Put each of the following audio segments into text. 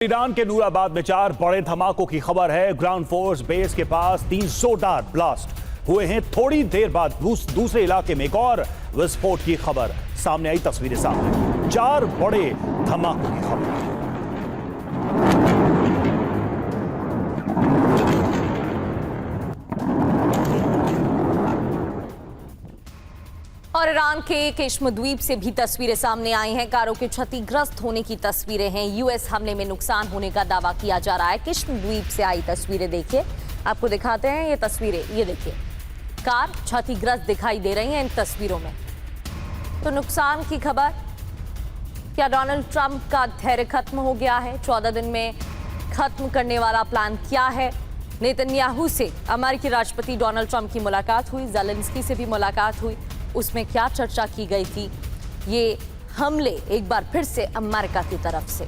Iran के नूराबाद में 4 बड़े धमाकों की खबर है। ग्राउंड फोर्स बेस के पास 3 जोरदार ब्लास्ट हुए हैं। थोड़ी देर बाद दूसरे इलाके में एक और विस्फोट की खबर सामने आई। तस्वीरें सामने 4 बड़े धमाकों की खबर। और ईरान के किश्म द्वीप से भी तस्वीरें सामने आई हैं। कारों के क्षतिग्रस्त होने की तस्वीरें हैं। यूएस हमले में नुकसान होने का दावा किया जा रहा है। किश्म द्वीप से आई तस्वीरें देखिए, आपको दिखाते हैं ये तस्वीरें। ये देखिए, कार क्षतिग्रस्त दिखाई दे रही हैं इन तस्वीरों में। तो नुकसान की खबर, क्या डोनाल्ड ट्रंप का धैर्य खत्म हो गया है? 14 दिन में खत्म करने वाला प्लान क्या है? नेतन्याहू से अमेरिकी राष्ट्रपति डोनाल्ड ट्रंप की मुलाकात हुई, ज़ेलेंस्की से भी मुलाकात हुई। उसमें क्या चर्चा की गई थी? ये हमले एक बार फिर से अमेरिका की तरफ से।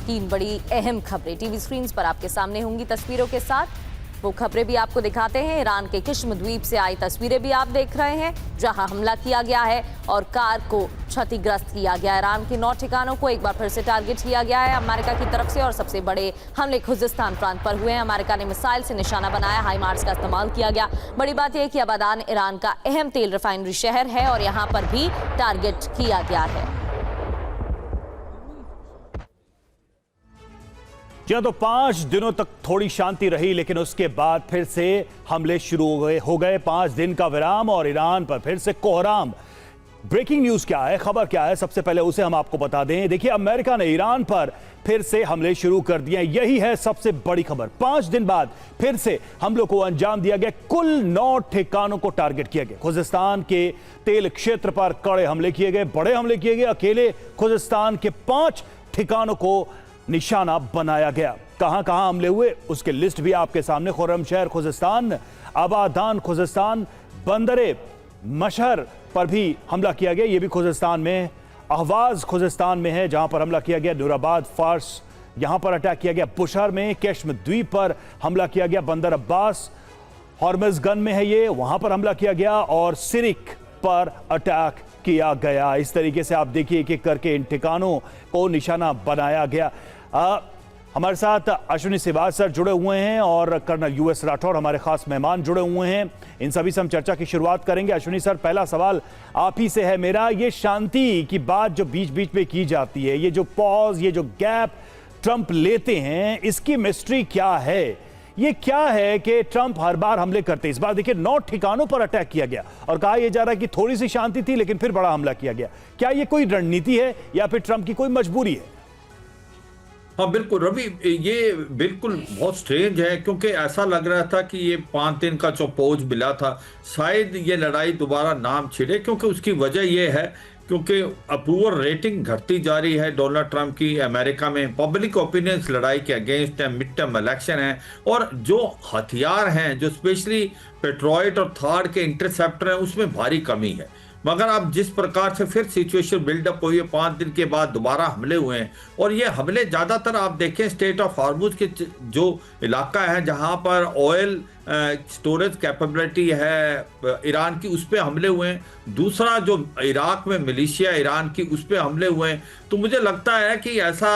3 बड़ी अहम खबरें टीवी स्क्रीन पर आपके सामने होंगी तस्वीरों के साथ। वो खबरें भी आपको दिखाते हैं। ईरान के किश्म द्वीप से आई तस्वीरें भी आप देख रहे हैं, जहां हमला किया गया है और कार को क्षतिग्रस्त किया गया। ईरान के 9 ठिकानों को एक बार फिर से टारगेट किया गया है अमेरिका की तरफ से, और सबसे बड़े हमले खुजिस्तान प्रांत पर हुए हैं। अमेरिका ने मिसाइल से निशाना बनाया, हाइमार्स का इस्तेमाल किया गया। बड़ी बात यह है कि अबादान ईरान का अहम तेल रिफाइनरी शहर है और यहाँ पर भी टारगेट किया गया है। तो 5 दिनों तक थोड़ी शांति रही, लेकिन उसके बाद फिर से हमले शुरू हो गए। 5 दिन का विराम और ईरान पर फिर से कोहराम। ब्रेकिंग न्यूज क्या है, खबर क्या है, सबसे पहले उसे हम आपको बता दें। देखिए, अमेरिका ने ईरान पर फिर से हमले शुरू कर दिए। यही है सबसे बड़ी खबर। 5 दिन बाद फिर से हमलों को अंजाम दिया गया। कुल 9 ठिकानों को टारगेट किया गया। खुजिस्तान के तेल क्षेत्र पर कड़े हमले किए गए, बड़े हमले किए गए। अकेले खुजिस्तान के 5 ठिकानों को निशाना बनाया गया। कहां कहां हमले हुए उसके लिस्ट भी आपके सामने। खुर्रमशहर खुजिस्तान, आबादान खुजिस्तान, बंदरे मशहर पर भी हमला किया गया, ये भी खुजिस्तान में। अहवाज खुजिस्तान में है जहां पर हमला किया गया। नूराबाद फार्स, यहां पर अटैक किया गया। बुशहर में किश्म द्वीप पर हमला किया गया। बंदर अब्बास हॉर्मज़गन में है ये, वहां पर हमला किया गया। और सिरिक पर अटैक किया गया। इस तरीके से आप देखिए एक एक करके इन ठिकानों को निशाना बनाया गया। हमारे साथ अश्विनी श्रीवास्तव सर जुड़े हुए हैं और कर्नल यूएस राठौर हमारे खास मेहमान जुड़े हुए हैं। इन सभी से हम चर्चा की शुरुआत करेंगे। अश्विनी सर, पहला सवाल आप ही से है मेरा। ये शांति की बात जो बीच बीच में की जाती है, ये जो पॉज, ये जो गैप ट्रंप लेते हैं, इसकी मिस्ट्री क्या है? ये क्या है कि ट्रंप हर बार हमले करते हैं? इस बार देखिए 9 ठिकानों पर अटैक किया गया और कहा यह जा रहा है कि थोड़ी सी शांति थी लेकिन फिर बड़ा हमला किया गया। क्या ये कोई रणनीति है या फिर ट्रंप की कोई मजबूरी है? हाँ बिल्कुल रवि, ये बिल्कुल बहुत स्ट्रेंज है, क्योंकि ऐसा लग रहा था कि ये 5 दिन का जो पौज मिला था, शायद ये लड़ाई दोबारा नाम छिड़े। क्योंकि उसकी वजह ये है क्योंकि अप्रूवल रेटिंग घटती जा रही है डोनाल्ड ट्रंप की अमेरिका में। पब्लिक ओपिनियंस लड़ाई के अगेंस्ट है, मिड टर्म इलेक्शन है, और जो हथियार हैं, जो स्पेशली पेट्रोइट और थार्ड के इंटरसेप्टर हैं, उसमें भारी कमी है। मगर अब जिस प्रकार से फिर सिचुएशन बिल्डअप हुई है, 5 दिन के बाद दोबारा हमले हुए हैं, और ये हमले ज़्यादातर आप देखें स्टेट ऑफ हॉर्मुज़ के जो इलाका है जहां पर ऑयल स्टोरेज कैपेबिलिटी है ईरान की, उस पर हमले हुए हैं। दूसरा जो इराक में मिलिशिया ईरान की, उस पर हमले हुए हैं। तो मुझे लगता है कि ऐसा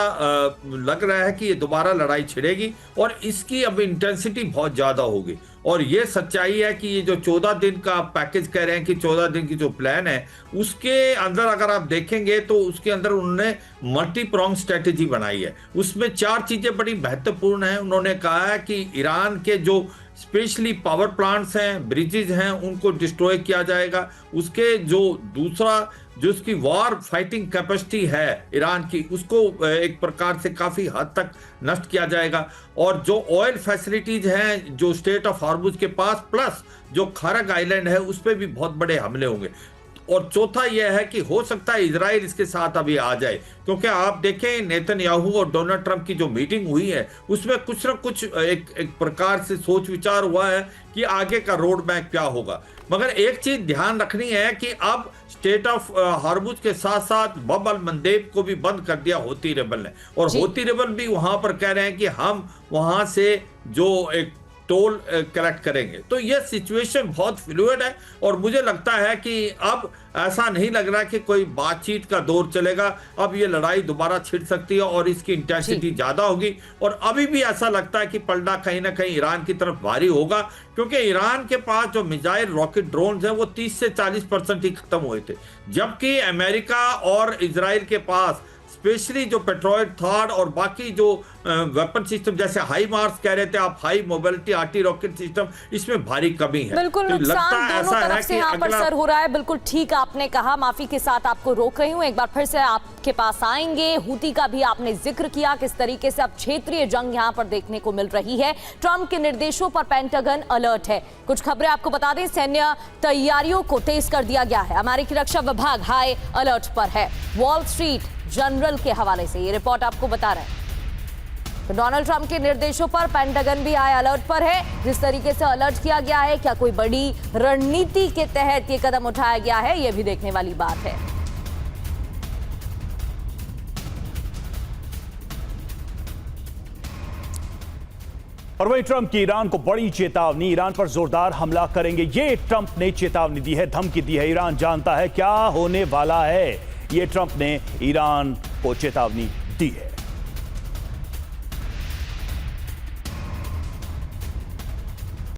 लग रहा है कि ये दोबारा लड़ाई छिड़ेगी और इसकी अब इंटेंसिटी बहुत ज़्यादा होगी। और ये सच्चाई है कि ये जो 14 दिन का पैकेज कह रहे हैं कि 14 दिन की जो प्लान है, उसके अंदर अगर आप देखेंगे तो उसके अंदर उन्होंने मल्टी प्रोंग स्ट्रेटेजी बनाई है। उसमें 4 चीज़ें बड़ी महत्वपूर्ण हैं। उन्होंने कहा है कि ईरान के जो स्पेशली पावर प्लांट्स हैं, ब्रिजेज हैं, उनको डिस्ट्रॉय किया जाएगा। उसके जो दूसरा जो उसकी वॉर फाइटिंग कैपेसिटी है ईरान की, उसको एक प्रकार से काफ़ी हद तक नष्ट किया जाएगा। और जो ऑयल फैसिलिटीज हैं जो स्टेट ऑफ हॉर्मुज़ के पास, प्लस जो खरग आइलैंड है, उस पर भी बहुत बड़े हमले होंगे। और चौथा यह है कि हो सकता है इजराइल इसके साथ अभी आ जाए, क्योंकि आप देखें नेतन्याहू और डोनाल्ड ट्रंप की जो मीटिंग हुई है, उसमें कुछ ना कुछ एक प्रकार से सोच विचार हुआ है कि आगे का रोड मैप क्या होगा। मगर एक चीज ध्यान रखनी है कि अब स्टेट ऑफ हॉर्मुज़ के साथ साथ बब अल मंदेब को भी बंद कर दिया हौती रेबल ने, और हौती रेबल भी वहां पर कह रहे हैं कि हम वहां से जो एक टोल कलेक्ट करेंगे। तो ये सिचुएशन बहुत फ्लूइड है और मुझे लगता है कि अब ऐसा नहीं लग रहा कि कोई बातचीत का दौर चलेगा। अब ये लड़ाई दोबारा छिड़ सकती है और इसकी इंटेंसिटी ज्यादा होगी और अभी भी ऐसा लगता है कि पलड़ा कहीं ना कहीं ईरान की तरफ भारी होगा, क्योंकि ईरान के पास जो मिसाइल रॉकेट ड्रोन्स हैं वो 30 से 40% ही खत्म हुए थे, जबकि अमेरिका और इजराइल के पास स्पेशली जो पेट्रोइड थर्ड और बाकी जो वेपन सिस्टम जैसे हाई मार्स कह रहे थे आप, high mobility arty rocket system, इसमें भारी कमी है। बिल्कुल तो नुकसान दोनों ऐसा तरफ है से कि यहाँ पर सर हो रहा है। बिल्कुल ठीक आपने कहा, माफी के साथ आपको रोक रही हूँ, एक बार फिर से आपके पास आएंगे। हूती का भी आपने जिक्र किया, किस तरीके से अब क्षेत्रीय जंग यहाँ पर देखने को मिल रही है। ट्रंप के निर्देशों पर पेंटागन अलर्ट है। कुछ खबरें आपको बता दें, सैन्य तैयारियों को तेज कर दिया गया है। अमेरिकी रक्षा विभाग हाई अलर्ट पर है। वॉल स्ट्रीट जनरल के हवाले से ये रिपोर्ट आपको बता रहे हैं। तो डोनाल्ड ट्रंप के निर्देशों पर पेंटागन भी हाई अलर्ट पर है। जिस तरीके से अलर्ट किया गया है, क्या कोई बड़ी रणनीति के तहत ये कदम उठाया गया है, ये भी देखने वाली बात है। और वही ट्रंप की ईरान को बड़ी चेतावनी, ईरान पर जोरदार हमला करेंगे, ये ट्रंप ने चेतावनी दी है, धमकी दी है। ईरान जानता है क्या होने वाला है, ये ट्रंप ने ईरान को चेतावनी दी है।